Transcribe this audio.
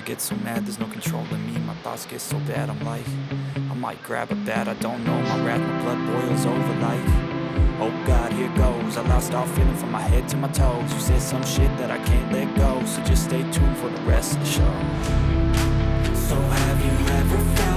get so mad, there's no controlling me. My thoughts get so bad, I'm like, I might grab a bat, I don't know. My wrath, my blood boils over like, oh God, here goes. I lost all feeling from my head to my toes. You said some shit that I can't let go, so just stay tuned for the rest of the show. So have you ever felt